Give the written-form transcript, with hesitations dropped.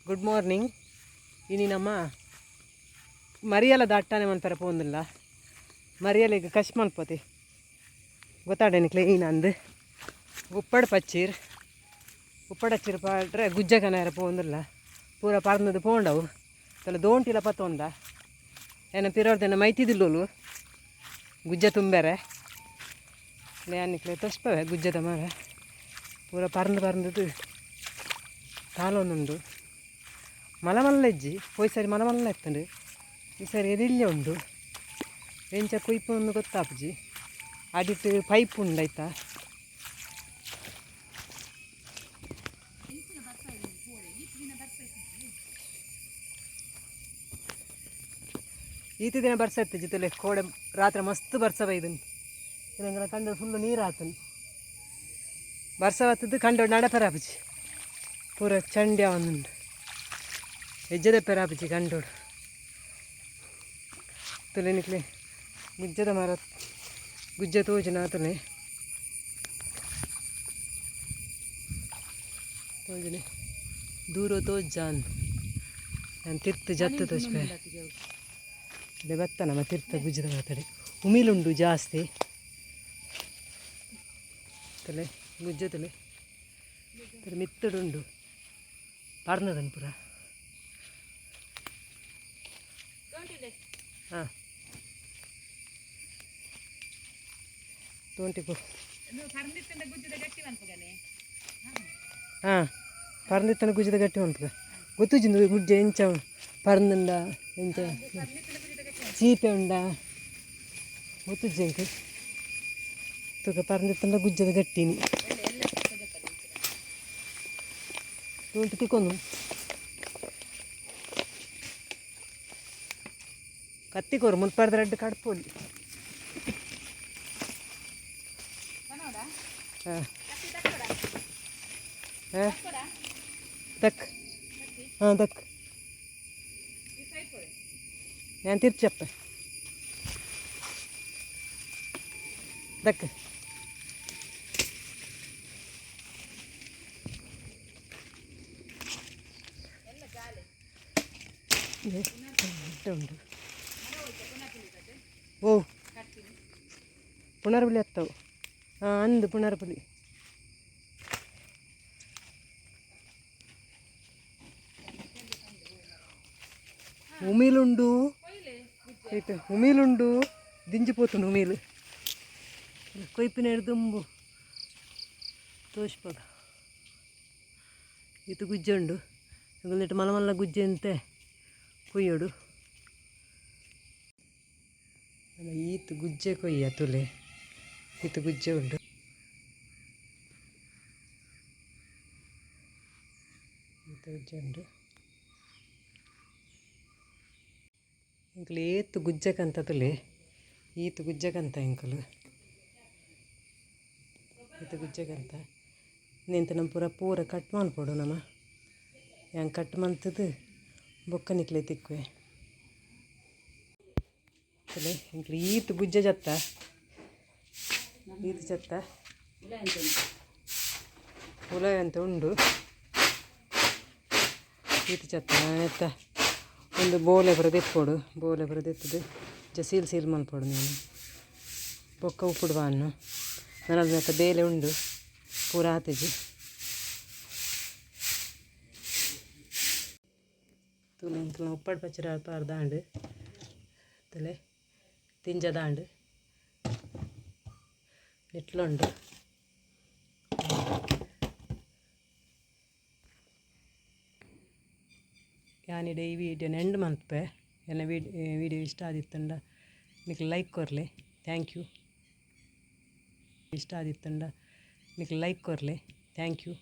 Good morning. ಇನ್ನು ನಮ್ಮ ಮರಿಯಲ್ಲ ದಟ್ಟನೆ ಮಲ್ಪರ ಪೋಂದಿಲ್ಲ. ಮರಿಯಲ್ಲ ಈಗ ಕಶ್ ಮಲ್ಪತಿ ಗೊತ್ತಾಡೇನಿಕ್ಲೆ ಏನಂದು ಉಪ್ಪಡ ಪಚ್ಚೀರ್ ಹಚ್ಚಿರ್ ಪಾಡ್ರೆ ಗುಜ್ಜ ಕನಾರ ಪೋಂದಿಲ್ಲ. ಪೂರ ಪರ್ನದು ಪೋಂಡವು ತಲೆ ದೋಂಟಿಲ ಪತ್ತೊಂದ ಏನ ಪಿರೋರ್ದೇನ ಮೈತಿದಿಲ್ಲೋಲು ಗುಜ್ಜ ತುಂಬೇರೆ ಲೇನಿಕ್ಲೆ ತೋಸ್ಪವೆ ಗುಜ್ಜದ ಮರ ಪೂರ ಪರ್ನದು ತಾಲೊಂದುಂಡು ಮಲಮಲ್ಲ ಇಜ್ಜಿ ಹೋಯ್ ಸರಿ ಮಲಮಲ್ಲ ಎತ್ತಂಡು ಈ ಸರಿ ಎದಿಲ್ಲೇ ಉಂಡು ಎಂಚ ಕುಯ್ಪು ಒಂದು ಗೊತ್ತಾಪುಜಿ ಅಡಿಟ್ಟು ಪೈಪ್ ಉಂಡಾಯ್ತಾ. ಈತ ದಿನ ಬರ್ಸ ಇತ್ತು ಜಿತಲೆ ಕೋಡೆ ರಾತ್ರಿ ಮಸ್ತ್ ಬರ್ಸವ ಇದನ್ನು ಇದಂಗೆ ಕಂಡು ಫುಲ್ಲು ನೀರು ಆತನು ಬರ್ಸವತ್ತದ್ದು ಕಂಡು ನಡಪೆರಾಪುಜಿ ಪೂರ ಚಂಡ್ಯ ಒಂದುಂಡು ಹೆಜ್ಜದ ಪೆರಾಪುಜಿ ಕಂಡೋಡು ತುಲೆನಿಕ್ಲೆ ಗುಜ್ಜದ ಮರ ಗುಜ್ಜ ತೋಜನ ಆತನೆ ತೋಜನೆ ದೂರ ತೋಜಾನ್ ನಾನು ತಿರ್ತು ಜತ್ತು ತೋಜ್ಪೆ ಇದೆ ಬತ್ತ ನಮ್ಮ ತೀರ್ಥ ಗುಜ್ಜದ ಮಾತಾಡಿ ಉಮಿಲುಂಡು ಜಾಸ್ತಿ ತಲೆ ಗುಜ್ಜ ತಲೆ ಮಿತ್ತಡುಂಡು ಪಾರ್ನದನ್ ಪುರ ಹಾಂ ತೋಂಟಿಪು ಹಾಂ ಪರ್ನಿತ್ತನ ಗುಜ್ಜದ ಗಟ್ಟಿ ಉಂಟು ಗೊತ್ತುಜಿಂದು ಗುಜ್ಜ ಎಂಚ ಪರ್ನಂಡ ಎಂಚ ಚೀಪೆ ಉಂಡ ಗೊತ್ತುಜ್ಜಂಕ ತುಕ ಪರ್ನಿತ್ತಂಡ ಗುಜ್ಜದ ಗಟ್ಟಿನಿ ತೋಂಟು ತಿಕ್ಕೊಂಡು ಕತ್ತಿಕೋರು ಮುಲ್ಪಾಡ್ದ ರಡ್ಡು ಕಡ್ಪೋಲಿ ಹಾಂ ಹಾಂ ದಕ್ ಹಾಂ ದಕ್ ഞാൻ തിരിച്ചപ്പ ദക്ക് ഉണ്ട് ಓ ಪುನರ್ಪುಲಿ ಹತ್ತವು ಹಾಂ ಅಂದು ಪುನರ್ಪುಲಿ ಉಮಿಲುಂಡು ಆಯ್ತು ಉಮಿಲುಂಡು ದಿಂಜಿಪೋತುಂಡು ಉಮಿಲು ಕೊಯ್ಪಿನ ಹಿಡ್ದುಂಬು ತೋಷ್ಪಗ ಇದು ಗುಜ್ಜೆ ಉಂಡು ಒಂದಿಟ್ಟು ಮಲಮಲ್ಲ ಗುಜ್ಜೆ ಅಂತೆ ಕೊಯ್ಯೋಡು ಈತು ಗುಜ್ಜೆ ಕೊಯ್ಯ ತುಲೆ ಈತು ಗುಜ್ಜೆ ಉಂಡು ಈತು ಗುಜ್ಜೆ ಉಂಡು ಇಂಕಲು ಏತು ಗುಜ್ಜಕ್ಕಂತ ತುಲೆ ಈತು ಗುಜ್ಜಕ್ಕಂತ ಇಂಕಲು ಈತು ಗುಜ್ಜಕ್ಕಂತ ನಿಂತ ನಮ್ಮ ಪೂರ ಕಟ್ ಮಾಡ್ಕೊಡು ನಮ್ಮ ಹೆಂಗೆ ಕಟ್ ಮಾಡ್ತದು ಬೊಕ್ಕ ನಿಕ್ಲೆ ತಿಕ್ಕುವೆ ತುಲೆ ಇಂಕಲು ಈತು ಗುಜ್ಜ ಜತ್ತ ಈತು ಜತ್ತ ಉಲಾಯ್ ಅಂತ ಉಂಡು ಈತು ಚತ್ತ ಎತ್ತ ಒಂದು ಬೋಲೆ ಬರದೆತ್ಕೊಡು ಬೋಲೆ ಬರದೆತ್ತದು ಸೀಲ್ ಮಲ್ಪೊಡು ನೀನು ಬೊಕ್ಕ ಉಪ್ಪುಡು ಬಾನ್ನು ನನ್ನದು ಮತ್ತೆ ಬೇಲೆ ಉಂಡು ಪೂರ ಆತೆಜಿ ತುಲೆ ಇಂಕಲ ಉಪ್ಪಡು ಪಚ್ಚರ ಪಾರ್ದಾಂಡು ತಲೆ ತಿಂಜದಾಂಡು ಇಟ್ಲುಂಡು ಯಾನಿಡೆ ಈ ವಿಡಿಯೋನ ಎಂಡ್ ಮಲ್ಪೆ ಎಲ್ಲ ವಿಡಿಯೋ ಇಷ್ಟ ಆದಿತ್ತಂಡ ನಿಮಗೆ ಲೈಕ್ ಕೊರಲೆ ಥ್ಯಾಂಕ್ ಯು ಇಷ್ಟ ಆದಿತ್ತಂಡ ನಿಮಗೆ ಲೈಕ್ ಕೊರಲೆ ಥ್ಯಾಂಕ್ ಯು.